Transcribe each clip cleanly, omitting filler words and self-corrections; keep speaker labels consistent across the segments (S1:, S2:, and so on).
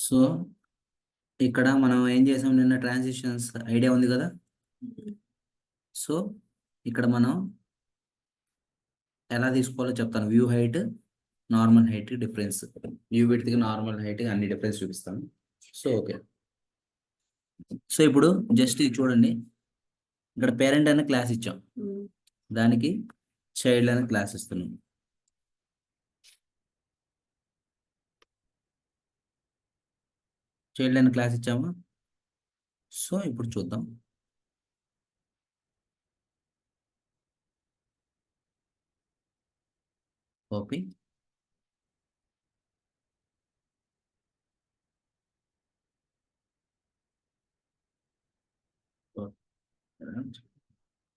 S1: So ఇక్కడ మనం ఏం చేసాం నిన్న ట్రాన్సిషన్స్ ఐడియా ఉంది కదా. సో ఇక్కడ మనం ఎలా తీసుకోవాలో చెప్తాను. View height, normal height difference, view విడ్త్కి నార్మల్ హైట్ అన్ని డిఫరెన్స్ చూపిస్తాను. సో ఓకే, సో ఇప్పుడు జస్ట్ ఇది చూడండి. ఇక్కడ పేరెంట్ అనే క్లాస్ ఇచ్చాం, దానికి చైల్డ్ అనే క్లాస్ ఇస్తున్నాం. చైల్డ్ అనే క్లాస్ ఇచ్చామా. సో ఇప్పుడు చూద్దాం. కాపీ,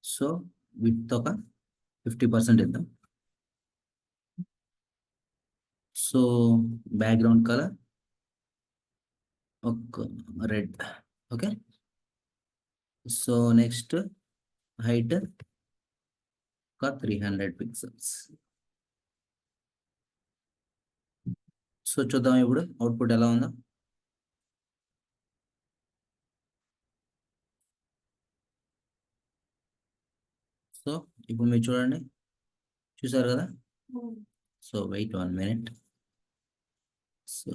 S1: సో విత్ ఒక 50% ఇద్దాం. సో బ్యాక్గ్రౌండ్ కలర్ ఒక red. Okay, so next height ఒక 300 పిక్సెల్స్. సో చూద్దాం ఇప్పుడు అవుట్పుట్ ఎలా ఉందో. సో ఇప్పుడు మీరు చూడండి, చూసారు కదా. So wait 1 minute. So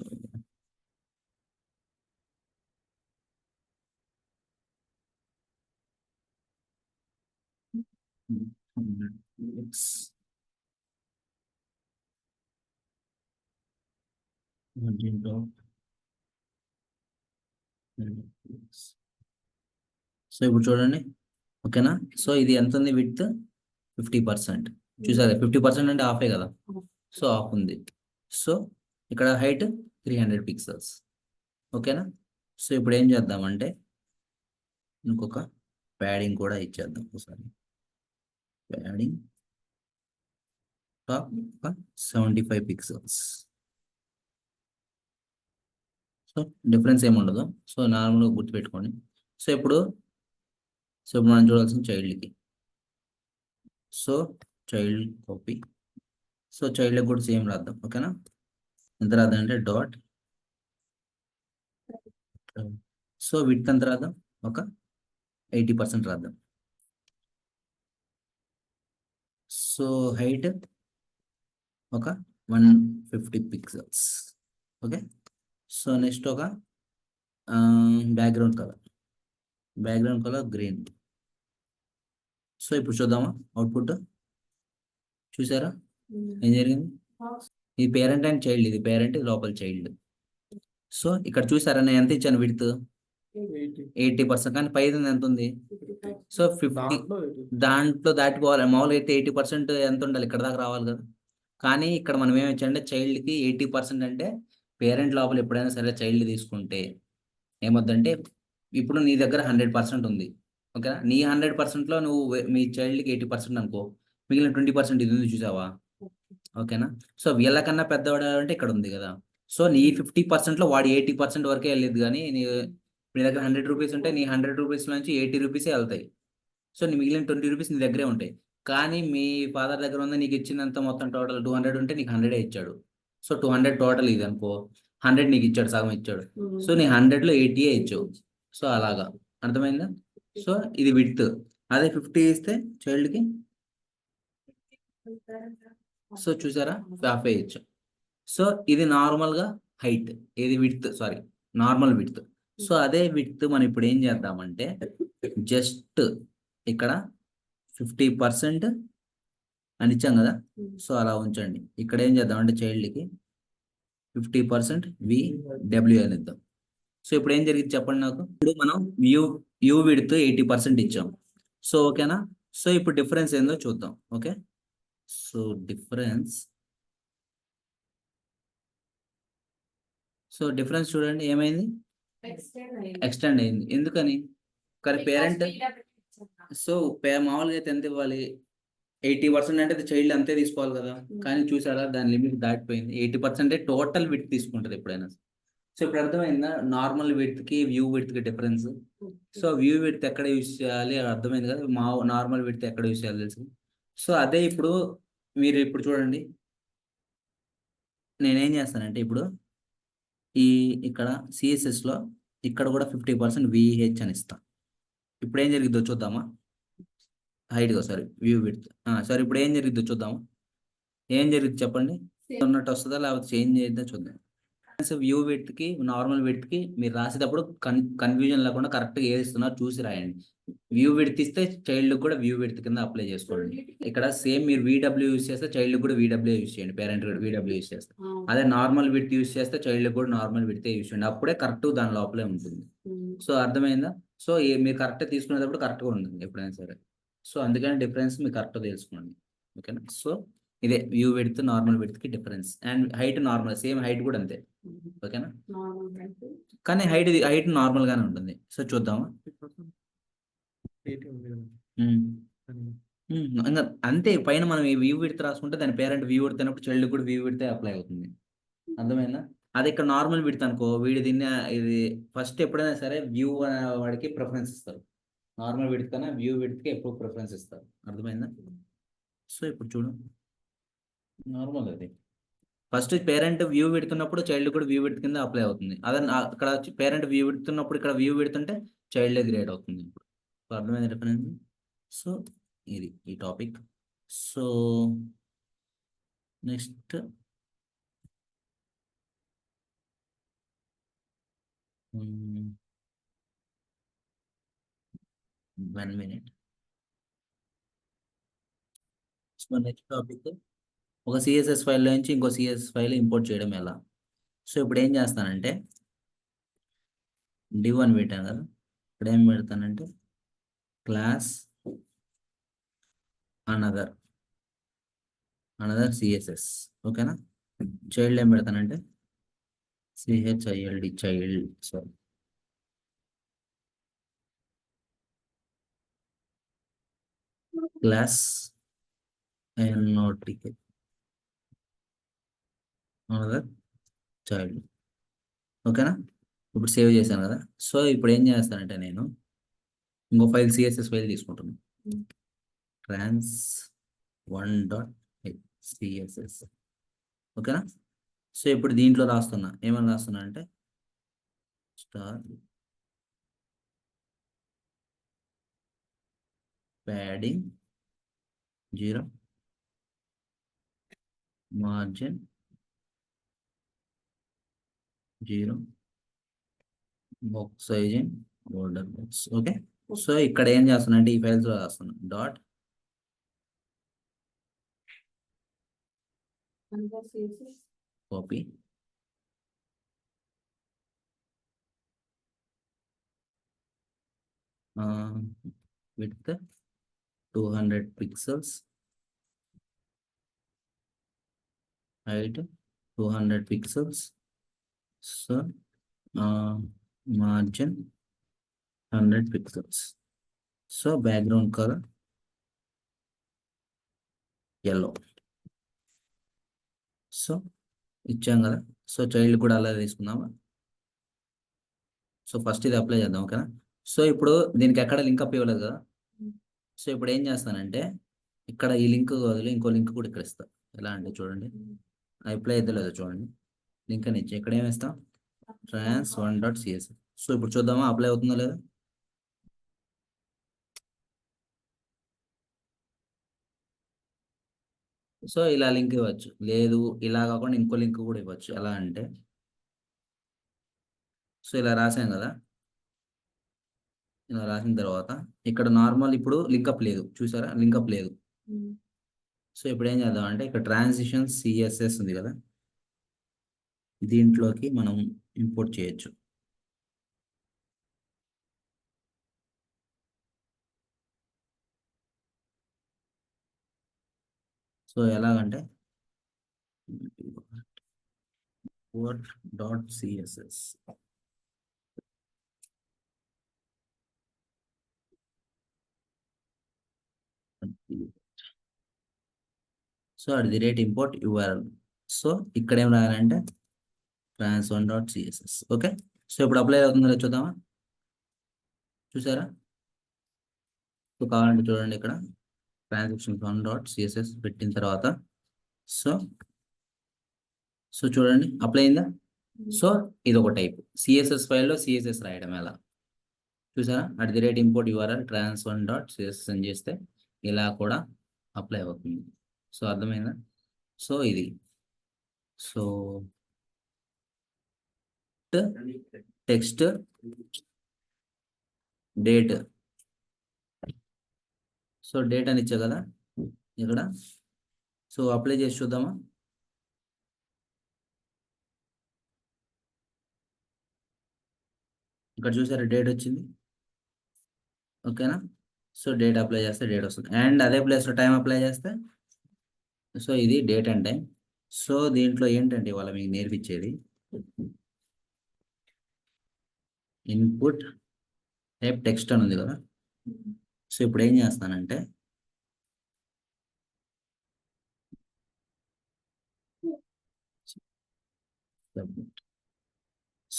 S1: so ఇప్పుడు చూడండి, ఓకేనా. సో ఇది ఎంత ఉంది విడ్త్? 50%. చూసారా, 50% అంటే హాఫే కదా. సో హాఫ్ ఉంది. సో ఇక్కడ హైట్ 300 పిక్సెల్స్. ఓకేనా. సో ఇప్పుడు ఏం చేద్దామంటే ఇంకొక ప్యాడింగ్ కూడా ఇచ్చేద్దాం. ఒకసారి padding top 75 pixels. So difference ఏమి ఉండదు. సో నార్మల్గా గుర్తుపెట్టుకోండి. సో ఇప్పుడు మనం చూడాల్సిన చైల్డ్కి. So child copy. సో చైల్డ్కి కూడా సేమ్ రాద్దాం. ఓకేనా. ఎంత రాద్దాం అంటే డాట్. సో విడ్త్ ఎంత రాద్దాం? ఒక 80% రాద్దాం. సో హైట్ ఒక 150 పిక్సెల్స్. ఓకే. సో నెక్స్ట్ ఒక బ్యాక్గ్రౌండ్ కలర్ గ్రీన్. సో ఇప్పుడు చూద్దామా అవుట్పుట్. చూసారా ఏం జరిగింది? ఇది పేరెంట్ అండ్ చైల్డ్, ఇది పేరెంట్, ఇది లోపల చైల్డ్. సో ఇక్కడ చూసారా నేను ఎంత ఇచ్చాను విడ్త్? 80%. కానీ పైన ఎంత ఉంది? సో 50. దాంట్లో దాటిపోవాలి. మామూలుగా అయితే 80% ఎంత ఉండాలి? ఇక్కడ దాకా రావాలి కదా. కానీ ఇక్కడ మనం ఏమి ఇచ్చామంటే చైల్డ్కి 80% అంటే పేరెంట్ లోపల ఎప్పుడైనా సరే చైల్డ్ తీసుకుంటే ఏమొద్దంటే, ఇప్పుడు నీ దగ్గర 100% ఉంది. ఓకేనా. నీ 100%లో నువ్వు మీ చైల్డ్కి 80% అనుకో, మిగిలిన 20% ఇది ఉంది చూసావా. ఓకేనా. సో వీళ్ళకన్నా పెద్దవాడు అంటే ఇక్కడ ఉంది కదా. సో నీ 50%లో వాడి 80% వరకే వెళ్ళేది. కానీ నీ దగ్గర 100 రూపీస్ ఉంటే నీ 100 రూపీస్ నుంచి 80 రూపీసే వెళ్తాయి. సో నీ మిగిలిన 20 రూపీస్ నీ దగ్గరే ఉంటాయి. కానీ మీ ఫాదర్ దగ్గర ఉంది, నీకు ఇచ్చినంత మొత్తం టోటల్ 200 ఉంటే నీకు 100 ఇచ్చాడు. సో 200 టోటల్ ఇది అనుకో, 100 నీకు ఇచ్చాడు, సగం ఇచ్చాడు. సో నీ 100లో 80 ఇచ్చావు. సో అలాగా, అర్థమైందా. సో ఇది విడ్త్. అదే 50 ఇస్తే చైల్డ్కి, సో చూసారా, హాఫ్ ఇచ్చాం. సో ఇది నార్మల్గా హైట్, ఇది width, sorry normal width. So అదే విడ్త్ మనం ఇప్పుడు ఏం చేద్దామంటే జస్ట్ ఇక్కడ 50% అని ఇచ్చాం కదా. సో అలా ఉంచండి. ఇక్కడ ఏం చేద్దామంటే చైల్డ్కి 50% VW అని ఇద్దాం. సో ఇప్పుడు ఏం జరిగింది చెప్పండి నాకు. ఇప్పుడు మనం వ్యూ విడ్త్ 80% ఇచ్చాం. సో ఓకేనా. సో ఇప్పుడు డిఫరెన్స్ ఏందో చూద్దాం. ఓకే. సో డిఫరెన్స్ చూడండి ఏమైంది. ఎక్స్టెండ్ అయింది. ఎందుకని? కానీ పేరెంట్, సో మామూలుగా అయితే ఎంత ఇవ్వాలి? 80% అంటే చైల్డ్ అంతే తీసుకోవాలి కదా. కానీ చూసారా, దాని లిమిట్ దాటిపోయింది. 80% టోటల్ విడ్త్ తీసుకుంటుంది ఎప్పుడైనా. సో ఇప్పుడు అర్థమైందా నార్మల్ విడ్త్కి వ్యూ విడ్త్కి డిఫరెన్స్. సో వ్యూ విడ్త్ ఎక్కడ యూజ్ చేయాలి అర్థమైంది కదా. నార్మల్ విడ్త్ ఎక్కడ యూజ్ చేయాలి తెలుసు. సో అదే ఇప్పుడు మీరు ఇప్పుడు చూడండి, నేనేం చేస్తానంటే ఇప్పుడు ఇక్కడ సిఎస్ఎస్లో ఇక్కడ కూడా 50% విహెచ్ అని ఇస్తాం. ఇప్పుడు ఏం జరిగిద్దో చూద్దామా. Height sorry view width. సరే ఇప్పుడు ఏం జరిగిద్దో చూద్దామా. ఏం జరిగింది చెప్పండి. ఉన్నట్టు వస్తుందా లేకపోతే చేంజ్ చేద్దా చూద్దాం. వ్యూ విడ్త్కి నార్మల్ విడ్త్కి మీరు రాసేటప్పుడు కన్ఫ్యూజన్ లేకుండా కరెక్ట్గా ఏది ఇస్తున్నారో చూసి రాయండి. వ్యూ విడ్త్ ఇస్తే చైల్డ్ కూడా వ్యూ విడ్త్ కింద అప్లై చేసుకోండి. ఇక్కడ సేమ్ మీరు వీడబ్ల్యూ యూస్ చేస్తే చైల్డ్ కూడా వీడబ్ల్యూ యూస్ చేయండి. పేరెంట్ కూడా వీడబ్ల్యూ యూస్ చేస్తే, అదే నార్మల్ విడ్త్ యూస్ చేస్తే చైల్డ్ కూడా నార్మల్ విడ్తే యూస్ చేయండి. అప్పుడే కరెక్ట్ దాని లోపలే ఉంటుంది. సో అర్థమైందా. సో మీరు కరెక్ట్ తీసుకునేటప్పుడు కరెక్ట్గా ఉంటుంది ఎప్పుడైనా సరే. సో అందుకని డిఫరెన్స్ మీరు కరెక్ట్గా తెలుసుకోండి. ఓకేనా. సో ఇదే వ్యూ విడ్త్ నార్మల్ విడ్త్ కి difference. And height normal same height కూడా అంతే. ఓకేనా. కానీ హైట్ నార్మల్ గానే ఉంటుంది. సో చూద్దామా. ఇంకా అంతే. పైన మనం ఈ వ్యూ విడ్త్ రాసుకుంటే దాని పేరెంట్ వ్యూ విడ్త్ అయినప్పుడు చైల్డ్ కూడా వ్యూ విడ్తే అప్లై అవుతుంది. అర్థమైందా. అది ఇక్కడ నార్మల్ విడ్త్ అనుకో, వీడి దీన్ని ఇది ఫస్ట్ ఎప్పుడైనా సరే వ్యూ వాడికి ప్రిఫరెన్స్ ఇస్తారు. నార్మల్ విడ్త్ కన్నా వ్యూ విడ్త్కి ఎప్పుడు ప్రిఫరెన్స్ ఇస్తారు. అర్థమైందా. సో ఇప్పుడు చూడు నార్మల్ అది ఫస్ట్ పేరెంట్ వ్యూ పెడుతున్నప్పుడు చైల్డ్ కూడా వ్యూ విడ్త్ కింద అప్లై అవుతుంది. అదే అక్కడ పేరెంట్ వ్యూ పెడుతున్నప్పుడు ఇక్కడ వ్యూ పెడుతుంటే చైల్డ్ గ్రేడ్ అవుతుంది. ఇప్పుడు అర్థమైంది డిఫరెన్స్. సో ఇది ఈ topic. So next 1 minute. So next topic ఒక సిఎస్ఎస్ ఫైల్ నుంచి ఇంకో సిఎస్ఎస్ ఫైల్ ఇంపోర్ట్ చేయడం ఎలా. సో ఇప్పుడు ఏం చేస్తానంటే div1 పెట్టాను కదా, ఇక్కడ ఏం పెడతానంటే క్లాస్ అనదర్ సిఎస్ఎస్. ఓకేనా. చైల్డ్ ఏం పెడతానంటే child child. Sorry class another child. ఓకేనా. ఇప్పుడు సేవ్ చేశాను కదా. సో ఇప్పుడు ఏం చేస్తానంటే నేను ఇంకో ఫైల్ సిఎస్ఎస్ ఫైల్ తీసుకుంటున్నాను. trans1.css. ఓకేనా. సో ఇప్పుడు దీంట్లో రాస్తున్నా. ఏమని రాస్తున్నా అంటే star padding 0, margin 0, box sizing border box. Okay. So ఇక్కడ ఏం చేస్తున్నా అంటే ఈ ఫైల్స్ లో రాస్తున్నా dot copy with 200 pixels, height 200 pixels. So margin 100 pixels. So background color yellow. So ఇచ్చాం కదా. సో చైల్డ్ కూడా అలా తీసుకుందామా. సో ఫస్ట్ ఇది అప్లై చేద్దాం. ఓకేనా. సో ఇప్పుడు దీనికి ఎక్కడ లింక్ అప్ ఇవ్వలేదు కదా. సో ఇప్పుడు ఏం చేస్తానంటే ఇక్కడ ఈ లింక్ వదిలి ఇంకో లింక్ కూడా ఇక్కడ ఇస్తా. ఎలా అంటే చూడండి అప్లై అయితే లేదో చూడండి. లింక్ అని ఇచ్చి ఇక్కడ ఏమి ఇస్తాం trans1.css. సో ఇప్పుడు చూద్దామా అప్లై అవుతుందో లేదా. సో ఇలా లింక్ ఇవ్వచ్చు, లేదు ఇలా కాకుండా ఇంకో లింక్ కూడా ఇవ్వచ్చు. ఎలా అంటే సో ఇలా రాసాం కదా. ఇలా రాసిన తర్వాత ఇక్కడ నార్మల్ ఇప్పుడు లింకప్ లేదు చూసారా, లింకప్ లేదు. సో ఇప్పుడు ఏం చేద్దాం అంటే ఇక్కడ ట్రాన్సిషన్ సిఎస్ఎస్ ఉంది కదా, దీంట్లోకి మనం ఇంపోర్ట్ చేయొచ్చు. సో ఎలాగంటే import.css. So @import URL. So ఇక్కడ ఏం రాయాలంటే trans1.css. ఓకే. సో ఇప్పుడు అప్లై అవుతుందో చూద్దామా. చూసారా. సో కావాలంటే చూడండి ఇక్కడ trans1.css పెట్టిన తర్వాత సో చూడండి అప్లై అయిందా. సో ఇది ఒక టైప్. సిఎస్ఎస్ ఫైల్లో సిఎస్ఎస్ రాయడం ఎలా చూసారా? @import URL trans1.css అని చేస్తే ఇలా కూడా అప్లై అవుతుంది. సో అర్థమైందా? సో ఇది so text date. So date అని ఇచ్చా కదా ఇక్కడ. సో అప్లై చేసి చూద్దామా? ఇక్కడ చూసారా డేట్ వచ్చింది. ఓకేనా? సో డేట్ అప్లై చేస్తే డేట్ వస్తుంది. అండ్ అదే ప్లేస్లో టైం అప్లై చేస్తే సో ఇది డేట్ అండ్ టైం. సో దీంట్లో ఏంటంటే ఇవాళ మీకు నేర్పించేది ఇన్పుట్ టైప్ టెక్స్ట్ అని ఉంది కదా. సో ఇప్పుడు ఏం చేస్తానంటే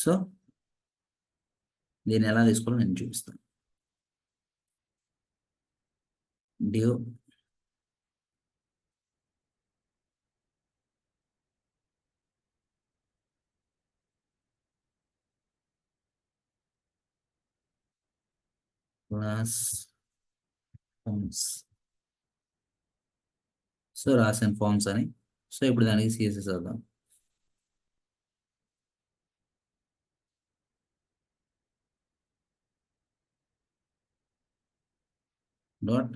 S1: సో దీన్ని ఎలా తీసుకోవాలో నేను చూపిస్తాను. div class forms. సో రాసిన ఫార్మ్స్ అని. సో ఇప్పుడు దానికి సిఎస్ఎస్ వద్దాం. డాట్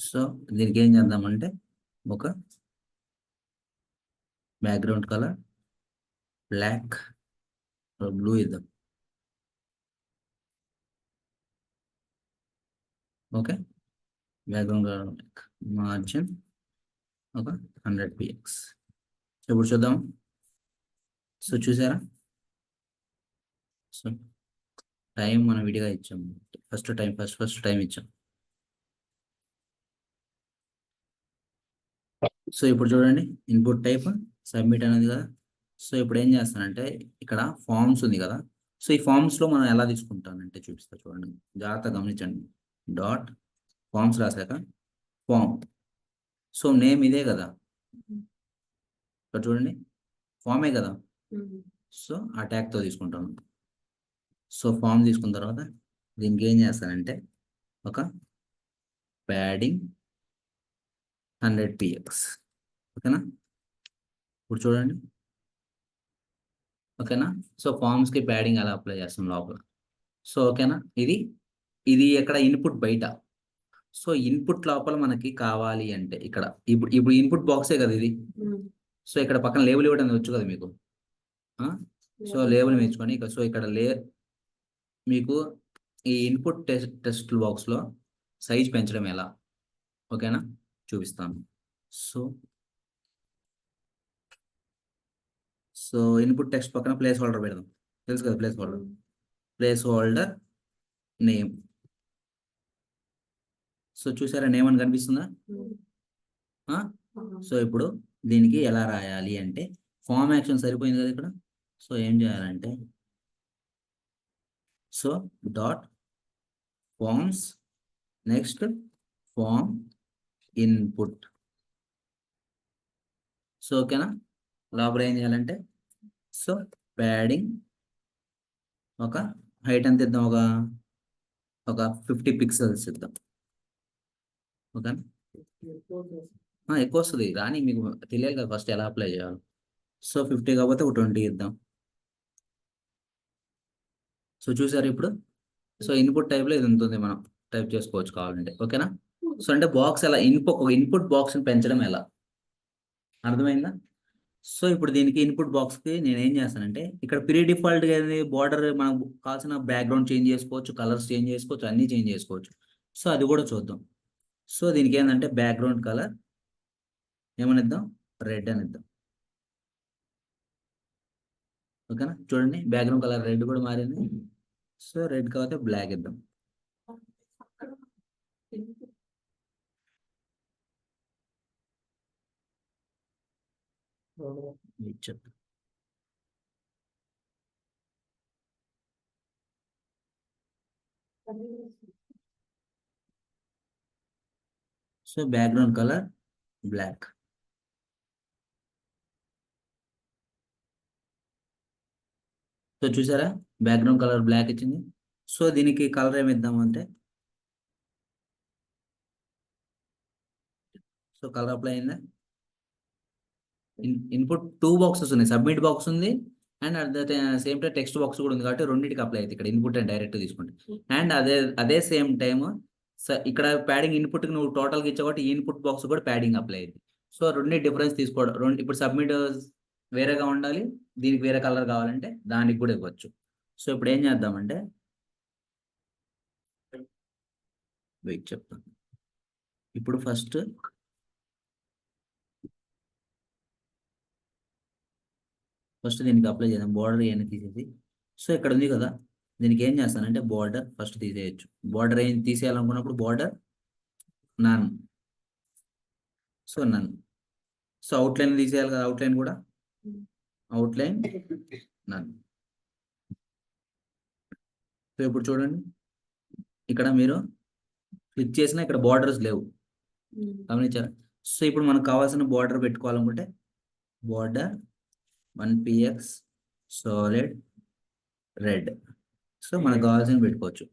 S1: సో దీనికి ఏం చేద్దామంటే ఒక బ్యాక్గ్రౌండ్ కలర్ బ్లాక్ బ్లూ ఇద్దాం. Okay, background colour black, margin ఒక 100 px. ఇప్పుడు చూద్దాం. సో చూసారా? సో టైం మనం విడిగా ఇచ్చాము. ఫస్ట్ టైం ఇచ్చాం. సో ఇప్పుడు చూడండి, ఇన్పుట్ టైప్ సబ్మిట్ అనేది కదా. సో ఇప్పుడు ఏం చేస్తానంటే ఇక్కడ ఫార్మ్స్ ఉంది కదా. సో ఈ ఫార్మ్స్లో మనం ఎలా తీసుకుంటానంటే చూపిస్తా చూడండి, జాగ్రత్తగా గమనించండి. డాట్ ఫార్మ్స్ రాశాక ఫామ్. సో నేమ్ ఇదే కదా, ఇక్కడ చూడండి ఫామే కదా. సో ఆ ట్యాగ్తో తీసుకుంటాను. సో ఫామ్ తీసుకున్న తర్వాత దీనికి ఏం చేస్తానంటే ఒక ప్యాడింగ్ 100 px. ఓకేనా? ఇప్పుడు చూడండి. ఓకేనా? సో ఫామ్స్కి ప్యాడింగ్ అలా అప్లై చేస్తాం లోపల. సో ఓకేనా? ఇది ఇది ఎక్కడ ఇన్పుట్ బయట. సో ఇన్పుట్ లోపల మనకి కావాలి అంటే ఇక్కడ ఇప్పుడు ఇప్పుడు ఇన్పుట్ బాక్సే కదా ఇది. సో ఇక్కడ పక్కన లేబుల్ ఇవ్వడం వచ్చు కదా మీకు. సో లేబుల్ నేర్చుకొని సో ఇక్కడ మీకు ఈ ఇన్పుట్ టెస్ట్ బాక్స్లో సైజ్ పెంచడం ఎలా, ఓకేనా చూపిస్తాను. సో సో ఇన్పుట్ టెక్స్ట్ పక్కన ప్లేస్ హోల్డర్ పెడదాం. తెలుసు కదా ప్లేస్ హోల్డర్ నేమ్. సో చూసారా నేమ్ అని కనిపిస్తుందా? సో ఇప్పుడు దీనికి ఎలా రాయాలి అంటే ఫామ్ యాక్షన్ సరిపోయింది కదా ఇక్కడ. సో ఏం చేయాలంటే so dot forms next form input. So ఓకేనా? లోపల ఏం చేయాలంటే సో ప్యాడింగ్ ఒక హైట్ ఎంత ఇద్దాం, ఒక 50 pixels ఇద్దాం. ఓకేనా? ఎక్కువ వస్తుంది కానీ మీకు తెలియాలి కదా ఫస్ట్ ఎలా అప్లై చేయాలి. సో 50 కాకపోతే ఒక 20 ఇద్దాం. సో చూసారు ఇప్పుడు. సో ఇన్పుట్ టైప్లో ఇది ఉంటుంది, మనం టైప్ చేసుకోవచ్చు కావాలంటే. ఓకేనా? సో అంటే బాక్స్ ఎలా ఇన్పుట్ బాక్స్ని పెంచడం ఎలా అర్థమైందా? సో ఇప్పుడు దీనికి ఇన్పుట్ బాక్స్కి నేను ఏం చేస్తానంటే ఇక్కడ ప్రీ డిఫాల్ట్గా బార్డర్ మనం కావాల్సిన బ్యాక్గ్రౌండ్ చేంజ్ చేసుకోవచ్చు, కలర్స్ చేంజ్ చేసుకోవచ్చు, అన్నీ చేంజ్ చేసుకోవచ్చు. సో అది కూడా చూద్దాం. సో దీనికి ఏంటంటే బ్యాక్గ్రౌండ్ కలర్ ఏమనిద్దాం, రెడ్ అని ఇద్దాం. ఓకేనా? చూడండి బ్యాక్గ్రౌండ్ కలర్ రెడ్ కూడా మారింది. సో రెడ్ కాకపోతే బ్లాక్ ఇద్దాం. ఇచ్చేద్దాం. So background colour black. So చూసారా బ్యాక్గ్రౌండ్ కలర్ బ్లాక్ ఇచ్చింది. సో దీనికి కలర్ ఏమి ఇద్దామంటే, సో కలర్ అప్లై అయిందా. ఇన్పుట్ 2 బాక్సెస్ ఉన్నాయి, సబ్మిట్ బాక్స్ ఉంది and at the same time text box కూడా ఉంది, కాబట్టి రెండింటికి అప్లై అవుతుంది ఇక్కడ ఇన్పుట్ అండ్ డైరెక్ట్ తీసుకుంటే. అండ్ అదే సేమ్ టైమ్ ఇక్కడ ప్యాడింగ్ ఇన్పుట్ నువ్వు టోటల్గా ఇచ్చావు కాబట్టి ఈ ఇన్పుట్ బాక్స్ కూడా ప్యాడింగ్ అప్లై అయింది. సో రెండు డిఫరెన్స్ తీసుకోవడం, రెండు ఇప్పుడు సబ్మిట్ వేరేగా ఉండాలి, దీనికి వేరే కలర్ కావాలంటే దానికి కూడా ఇవ్వచ్చు. సో ఇప్పుడు ఏం చేద్దామంటే, వెయిట్ చెప్తాను. ఇప్పుడు ఫస్ట్ దీనికి అప్లై చేద్దాం, బార్డర్ ఇవన్నీ తీసేసి. సో ఇక్కడ ఉంది కదా, దీనికి ఏం చేస్తానంటే బార్డర్ ఫస్ట్ తీసేయచ్చు. బార్డర్ ఏం తీసేయాలనుకున్నప్పుడు బార్డర్ నన్, సో నన్. సో అవుట్లైన్ తీసేయాలి కదా, అవుట్లైన్ కూడా అవుట్లైన్ నన్. సో ఇప్పుడు చూడండి, ఇక్కడ మీరు క్లిక్ చేసినా ఇక్కడ బార్డర్స్ లేవు, గమనించారా. సో ఇప్పుడు మనకు కావాల్సిన బార్డర్ పెట్టుకోవాలనుకుంటే border 1px solid red. So మనకు కావాల్సిన పెట్టుకోవచ్చు.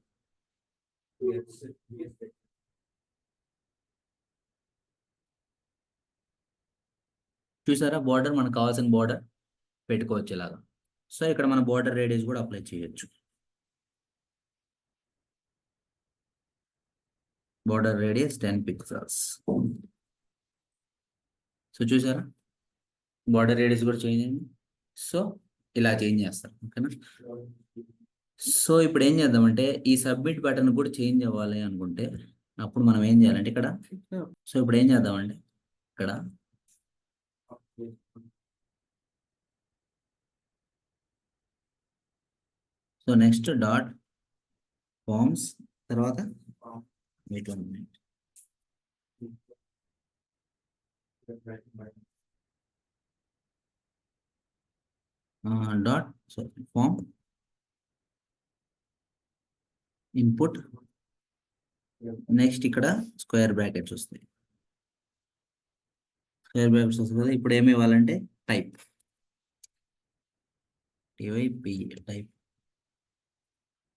S1: చూసారా బార్డర్, మనకు కావాల్సిన బార్డర్ పెట్టుకోవచ్చు ఇలాగా. సో ఇక్కడ మన బార్డర్ రేడియస్ కూడా అప్లై చేయొచ్చు. Border radius 10 pixels. సో చూసారా బార్డర్ రేడియస్ కూడా చేంజ్ అయింది. సో ఇలా చేంజ్ చేస్తారు, ఓకేనా. సో ఇప్పుడు ఏం చేద్దామంటే ఈ సబ్మిట్ బటన్ కూడా చేంజ్ అవ్వాలి అనుకుంటే అప్పుడు మనం ఏం చేయాలంటే ఇక్కడ, సో ఇప్పుడు ఏం చేద్దామంటే ఇక్కడ సో నెక్స్ట్ డాట్ ఫార్మ్స్ తర్వాత wait 1 minute, dot form input, next ఇక్కడ స్క్వేర్ బ్రాకెట్స్ వస్తాయి. స్క్వేర్ బ్రాకెట్స్ వస్తుంది కదా, ఇప్పుడు ఏమి ఇవ్వాలంటే type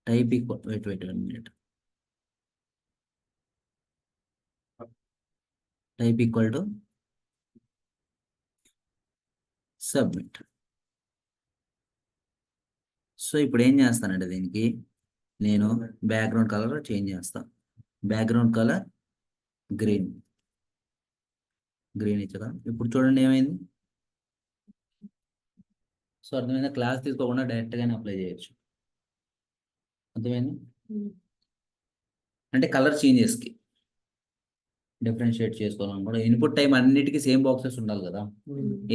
S1: type equal wait 1 minute, type equal to submit. So ఇప్పుడు ఏం చేస్తానంటే దీనికి నేను బ్యాక్గ్రౌండ్ కలర్ చేంజ్ చేస్తాను. బ్యాక్గ్రౌండ్ కలర్ గ్రీన్ ఇచ్చదా. ఇప్పుడు చూడండి ఏమైంది. సో అర్థమైందా, క్లాస్ తీసుకోకుండా డైరెక్ట్గానే అప్లై చేయొచ్చు, అర్థమైంది. అంటే కలర్ చేంజెస్కి డిఫరెన్షియేట్ చేసుకోవాలనుకుంటే ఇన్పుట్ టైం అన్నిటికీ సేమ్ బాక్సెస్ ఉండాలి కదా,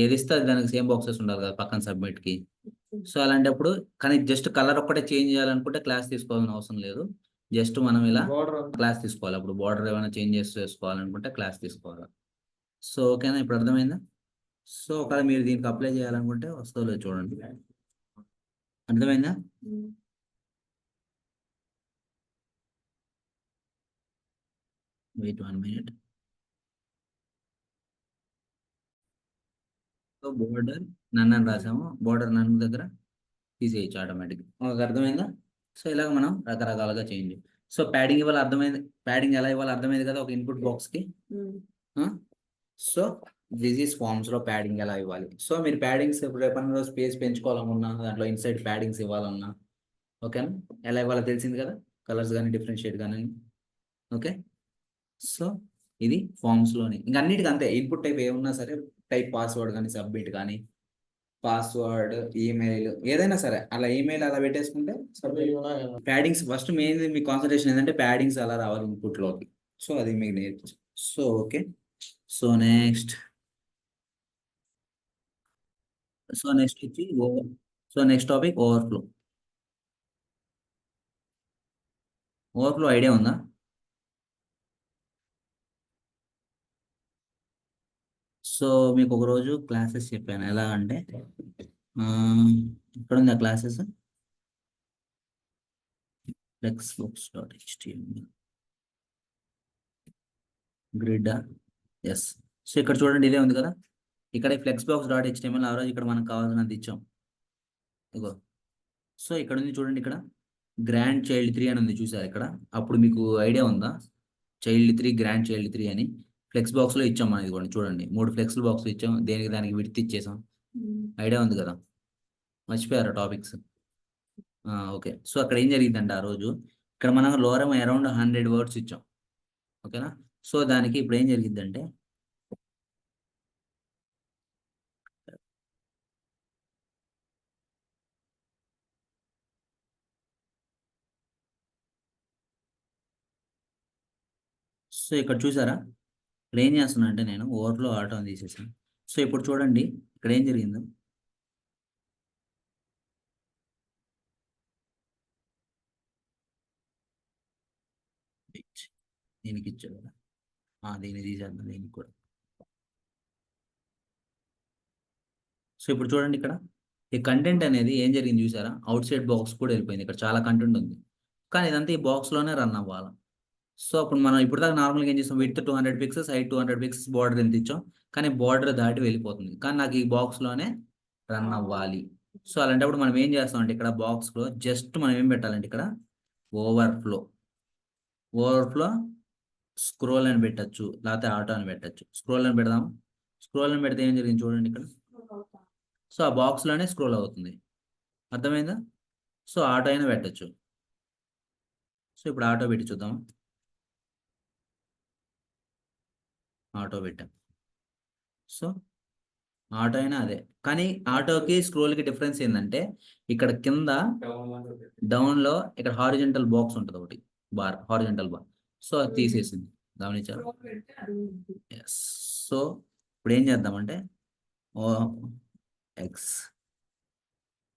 S1: ఏది ఇస్తే అది దానికి సేమ్ బాక్సెస్ ఉండాలి కదా పక్కన సబ్మిట్కి. సో అలాంటప్పుడు కానీ జస్ట్ కలర్ ఒక్కటే చేంజ్ చేయాలనుకుంటే క్లాస్ తీసుకోవాల్సిన అవసరం లేదు, జస్ట్ మనం ఇలా క్లాస్ తీసుకోవాలి. అప్పుడు బార్డర్ ఏమైనా చేంజెస్ చేసుకోవాలనుకుంటే క్లాస్ తీసుకోవాలి. సో ఓకేనా, ఇప్పుడు అర్థమైందా. సో ఒకవేళ మీరు దీనికి అప్లై చేయాలనుకుంటే వస్తుందో లేదు చూడండి, అర్థమైందా. Wait 1 minute. సో బోర్డర్ నన్ను అని రాసాము, బోర్డర్ నన్ను దగ్గర తీసేయచ్చు ఆటోమేటిక్. ఒక అర్థమైందా. సో ఇలాగ మనం రకరకాలుగా చేంజ్. సో ప్యాడింగ్ ఇవ్వాలి అర్థమైంది, ప్యాడింగ్ ఎలా ఇవ్వాలి అర్థమైంది కదా ఒక ఇన్పుట్ బాక్స్కి. సో దిస్ ఈస్ ఫార్మ్స్లో ప్యాడింగ్ ఎలా ఇవ్వాలి. సో మీరు ప్యాడింగ్స్ రేపటి స్పేస్ పెంచుకోవాలనుకున్నా, దాంట్లో ఇన్సైడ్ ప్యాడింగ్స్ ఇవ్వాలన్నా ఓకేనా, ఎలా ఇవ్వాలో తెలిసింది కదా, కలర్స్ కానీ డిఫరెన్షియేట్ కానీ. ఓకే, సో ఇది ఫార్మ్స్లోని ఇంకా అన్నిటికీ అంతే. ఇన్పుట్ టైప్ ఏమున్నా సరే, టైప్ పాస్వర్డ్ కానీ సబ్మిట్ కానీ పాస్వర్డ్ ఈమెయిల్ ఏదైనా సరే అలా ఈమెయిల్ అలా పెట్టేసుకుంటే ప్యాడింగ్స్ ఫస్ట్ మెయిన్ మీ కాన్సన్ట్రేషన్ ఏంటంటే ప్యాడింగ్స్ అలా రావాలి ఇన్పుట్లోకి. సో అది మీకు నేర్పించు. సో ఓకే, సో నెక్స్ట్ వచ్చి so next topic overflow idea ఉందా. సో మీకు ఒక రోజు క్లాసెస్ చెప్పాను ఎలా అంటే ఇక్కడ ఉంది ఆ classes flexbooks.html grid. Yes, so ఇక్కడ చూడండి ఇదే ఉంది కదా, ఇక్కడ ఫ్లెక్స్ బాక్స్ డాట్ హెచ్టిఎంఎల్ ఆ రోజు ఇక్కడ మనకు కావాల్సినంత ఇచ్చాం ఇగో. సో ఇక్కడ ఉంది చూడండి, ఇక్కడ గ్రాండ్ చైల్డ్ 3 అని ఉంది చూసారు ఇక్కడ. అప్పుడు మీకు ఐడియా ఉందా, చైల్డ్ 3 గ్రాండ్ చైల్డ్ 3 అని ఫ్లెక్స్ బాక్స్లో ఇచ్చాం మనం. ఇదిగోండి చూడండి, 3 ఫ్లెక్స్ బాక్స్లు ఇచ్చాం, దేనికి దానికి విడత్ ఇచ్చేసాం. ఐడియా ఉంది కదా, మర్చిపోయారు టాపిక్స్. ఓకే. సో అక్కడ ఏం జరిగిందంటే ఆ రోజు ఇక్కడ మనం లోరం అరౌండ్ 100 వర్డ్స్ ఇచ్చాం, ఓకేనా. సో దానికి ఇప్పుడు ఏం జరిగిందంటే సో ఇక్కడ చూసారా, ఇక్కడ ఏం చేస్తున్నా అంటే నేను ఓవర్లో ఆటో తీసేసాను. సో ఇప్పుడు చూడండి ఇక్కడ ఏం జరిగిందో. దీనికి ఇచ్చాడు కదా, దీన్ని తీసేద్దాం దీనికి కూడా. సో ఇప్పుడు చూడండి ఇక్కడ ఈ కంటెంట్ అనేది ఏం జరిగింది చూసారా, అవుట్ సైడ్ బాక్స్ కూడా వెళ్ళిపోయింది. ఇక్కడ చాలా కంటెంట్ ఉంది, కానీ ఇదంతా ఈ బాక్స్లోనే రన్ అవ్వాలి. సో అప్పుడు మనం ఇప్పుడు దాకా నార్మల్గా ఏం చేస్తాం, width 200 pixels, height 200 pixels, border ఎంత ఇచ్చాం, కానీ బార్డర్ దాటి వెళ్ళిపోతుంది. కానీ నాకు ఈ బాక్స్లోనే రన్ అవ్వాలి. సో అలాంటప్పుడు మనం ఏం చేస్తాం అంటే ఇక్కడ బాక్స్లో జస్ట్ మనం ఏం పెట్టాలంటే ఇక్కడ ఓవర్ఫ్లో స్క్రోల్ అని పెట్టచ్చు, లేకపోతే ఆటో అని పెట్టచ్చు. స్క్రోల్ అని పెడదాం. స్క్రోల్ అని పెడితే ఏం జరిగింది చూడండి ఇక్కడ. సో ఆ బాక్స్లోనే స్క్రోల్ అవుతుంది, అర్థమైందా. సో ఆటో అయినా పెట్టచ్చు. సో ఇప్పుడు ఆటో పెట్టి చూద్దాం. ఆటో పెట్టాం. సో ఆటో అయినా అదే, కానీ ఆటోకి స్క్రోల్కి డిఫరెన్స్ ఏంటంటే ఇక్కడ కింద డౌన్లో ఇక్కడ హారిజెంటల్ బాక్స్ ఉంటుంది ఒకటి, హారిజెంటల్ బార్. సో అది తీసేసింది, గమనించారు. ఎస్. సో ఇప్పుడు ఏం చేద్దామంటే ఎక్స్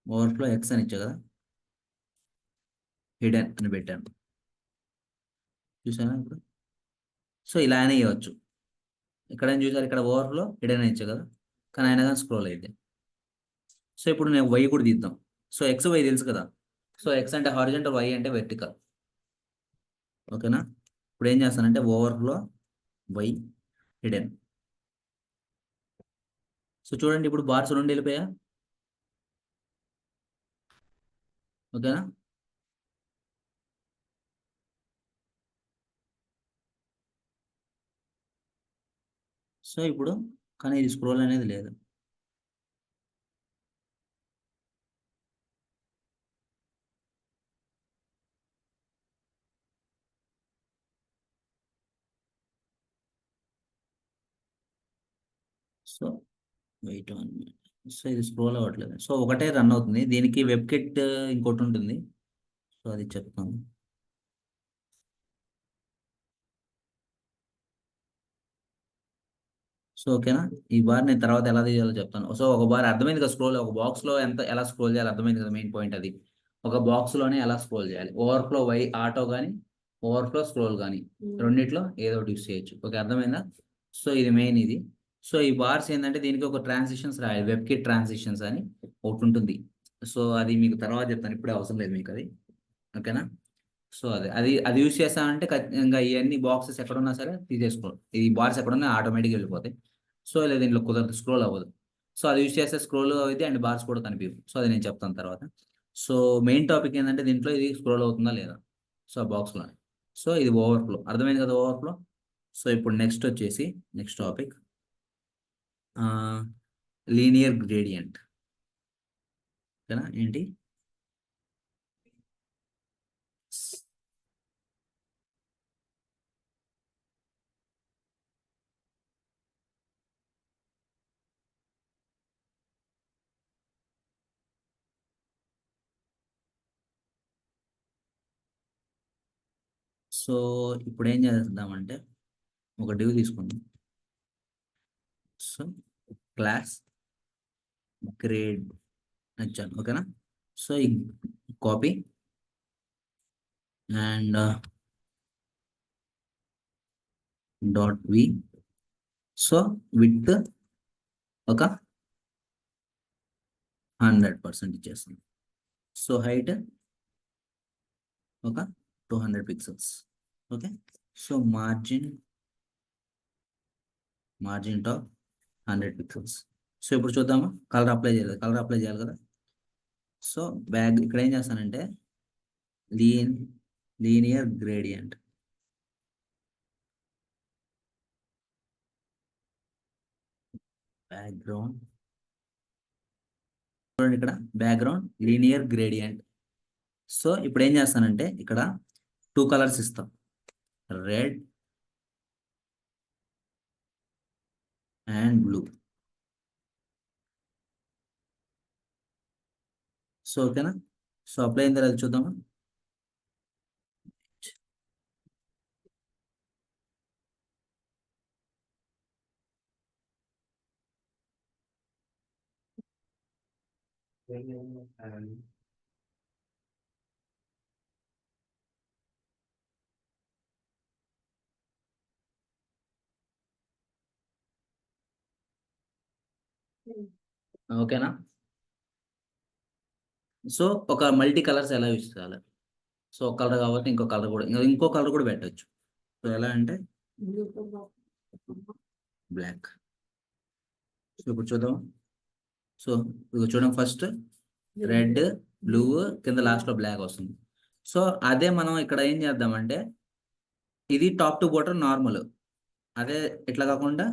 S1: ఓవర్ఫ్లో ఎక్స్ అని ఇచ్చా కదా, హిడెన్ అని పెట్టాను చూసారా ఇప్పుడు. సో ఇలా అయినా ఇవ్వచ్చు. ఇక్కడ ఏం చూసారు, ఇక్కడ ఓవర్ఫ్లో హిడెన్ అని ఇచ్చా కదా, కానీ అయినా కానీ స్క్రోల్ అయితే. సో ఇప్పుడు నేను వై కూడా తీద్దాం. సో ఎక్స్ వై తెలుసు కదా. సో ఎక్స్ అంటే హారిజెంటల్, వై అంటే వెర్టికల్, ఓకేనా. ఇప్పుడు ఏం చేస్తానంటే ఓవర్ఫ్లో వై హిడెన్. సో చూడండి ఇప్పుడు బార్స్ 2 వెళ్ళిపోయా, ఓకేనా. సో ఇప్పుడు కానీ ఇది స్క్రోల్ అనేది లేదు. So wait 1 minute. సో ఇది స్క్రోల్ అవ్వట్లేదు. సో ఒకటే రన్ అవుతుంది, దీనికి వెబ్ కిట్ ఇంకోటి ఉంటుంది. సో అది చెప్తాను. సో ఓకేనా, ఈ బార్ నేను తర్వాత ఎలా తీయాలో చెప్తాను. సో ఒక బార్ అర్థమైంది కదా, స్క్రోల్ ఒక బాక్స్లో ఎలా స్క్రోల్ చేయాలి అర్థమైంది కదా, మెయిన్ పాయింట్ అది. ఒక బాక్స్లోనే ఎలా స్క్రోల్ చేయాలి, ఓవర్ఫ్లో వై ఆటో కానీ ఓవర్ఫ్లో స్క్రోల్ కానీ రెండిట్లో ఏదో ఒకటి యూస్ చేయొచ్చు. ఓకే అర్థమైందా. సో ఇది మెయిన్ ఇది. సో ఈ బార్స్ ఏంటంటే దీనికి ఒక ట్రాన్సిషన్స్ రాయాలి, వెబ్ కిట్ ట్రాన్సిషన్స్ అని ఒకటి ఉంటుంది. సో అది మీకు తర్వాత చెప్తాను, ఇప్పుడే అవసరం లేదు మీకు అది, ఓకేనా. సో అది యూస్ చేస్తానంటే ఖచ్చితంగా ఇవన్నీ బాక్సెస్ ఎక్కడున్నా సరే తీసేసుకో, ఈ బార్స్ ఎక్కడున్నా ఆటోమేటిక్గా వెళ్ళిపోతాయి. సో లేదు దీంట్లో కుదరదు, స్క్రోల్ అవ్వదు. సో అది యూస్ చేస్తే స్క్రోల్ అవుతుంది అండ్ బార్స్ కూడా కనిపించవు. సో అది నేను చెప్తాను తర్వాత. సో మెయిన్ టాపిక్ ఏంటంటే దీంట్లో ఇది స్క్రోల్ అవుతుందా లేదా, సో ఆ బాక్స్లో. సో ఇది ఓవర్ఫ్లో, అర్థమైంది కదా ఓవర్ఫ్లో. సో ఇప్పుడు నెక్స్ట్ వచ్చేసి నెక్స్ట్ టాపిక్ లీనియర్ గ్రేడియంట్, ఓకేనా. ఏంటి సో ఇప్పుడు ఏం చేద్దామంటే ఒక డివ్ తీసుకుందాం. సో క్లాస్ గ్రేడ్ ఇచ్చాను, ఓకేనా. సో ఈ copy and dot v. So width ఒక 100% ఇచ్చేస్తుంది. సో హైట్ ఒక 200 pixels, okay. So margin margin top 100 pixels. So ఇప్పుడు చూద్దామా, కలర్ అప్లై చేయాలి కదా. సో ఇక్కడ ఏం చేస్తానంటే లీనియర్ గ్రేడియంట్, బ్యాక్గ్రౌండ్ చూడండి ఇక్కడ బ్యాక్గ్రౌండ్ లీనియర్ గ్రేడియంట్. సో ఇప్పుడు ఏం చేస్తానంటే ఇక్కడ 2 కలర్స్ ఇస్తాం, రెడ్ అండ్ బ్లూ. సో ఓకేనా. సో అప్లై అయిన తర్వాత చూద్దామా. ఓకేనా. సో ఒక మల్టీ కలర్స్ ఎలా యూస్ చేయాలి. సో ఒక కలర్ కాబట్టి ఇంకో కలర్ కూడా పెట్టచ్చు. సో ఎలా అంటే బ్లాక్. సో ఇప్పుడు చూద్దాం. సో ఇది చూడండి, ఫస్ట్ రెడ్, బ్లూ, కింద లాస్ట్లో బ్లాక్ వస్తుంది. సో అదే మనం ఇక్కడ ఏం చేద్దామంటే ఇది టాప్ టు బాటమ్ నార్మల్. అదే ఇట్లా కాకుండా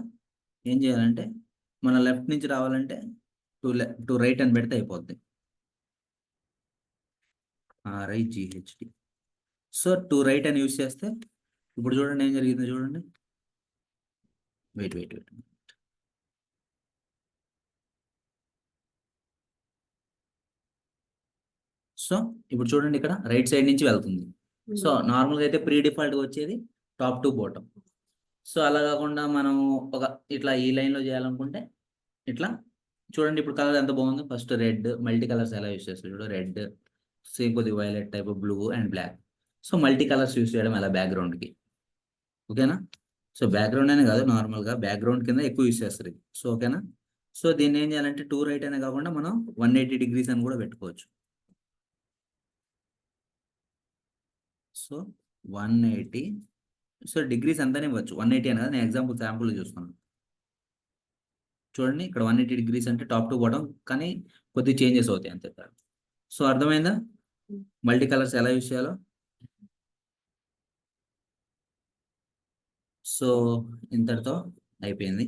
S1: ఏం చేయాలంటే మన లెఫ్ట్ నుంచి రావాలంటే టు రైట్ అని పెడితే అయిపోద్ది. RIGHT. సో టు రైట్ అని యూస్ చేస్తే ఇప్పుడు చూడండి ఏం జరిగిందో చూడండి. వెయిట్. సో ఇప్పుడు చూడండి ఇక్కడ రైట్ సైడ్ నుంచి వెళ్తుంది. సో నార్మల్గా అయితే ప్రీ డిఫాల్ట్గా వచ్చేది టాప్ టు బాటమ్. సో అలా కాకుండా మనం ఒక ఇట్లా ఈ లైన్లో చేయాలనుకుంటే ఇట్లా చూడండి. ఇప్పుడు కలర్ ఎంత బాగుందో. ఫస్ట్ రెడ్, మల్టీ కలర్స్ ఎలా యూస్ చేస్తారు చూడు. రెడ్, సేమ్ కొద్దిగా violet type, blue and black. So multi colours use చేయడం ఎలా బ్యాక్గ్రౌండ్కి. ఓకేనా. సో బ్యాక్గ్రౌండ్ అనే కాదు, నార్మల్గా బ్యాక్గ్రౌండ్ కింద ఎక్కువ యూస్ చేస్తారు ఇది. సో ఓకేనా. సో దీన్ని ఏం చేయాలంటే టూ రైట్ అనే కాకుండా మనం 180 degrees అని కూడా పెట్టుకోవచ్చు. సో 180. సో డిగ్రీస్ ఎంతనే ఇవ్వచ్చు, 180 అని కదా. నేను ఎగ్జాంపుల్ శాంపుల్ చూస్తున్నాను. చూడండి ఇక్కడ 180 degrees అంటే టాప్ టు బాటమ్, కానీ కొద్దిగా చేంజెస్ అవుతాయి అంతే. సో అర్థమైందా మల్టీ కలర్స్ ఎలా యూస్ చేయాలో. సో ఇంతటితో అయిపోయింది.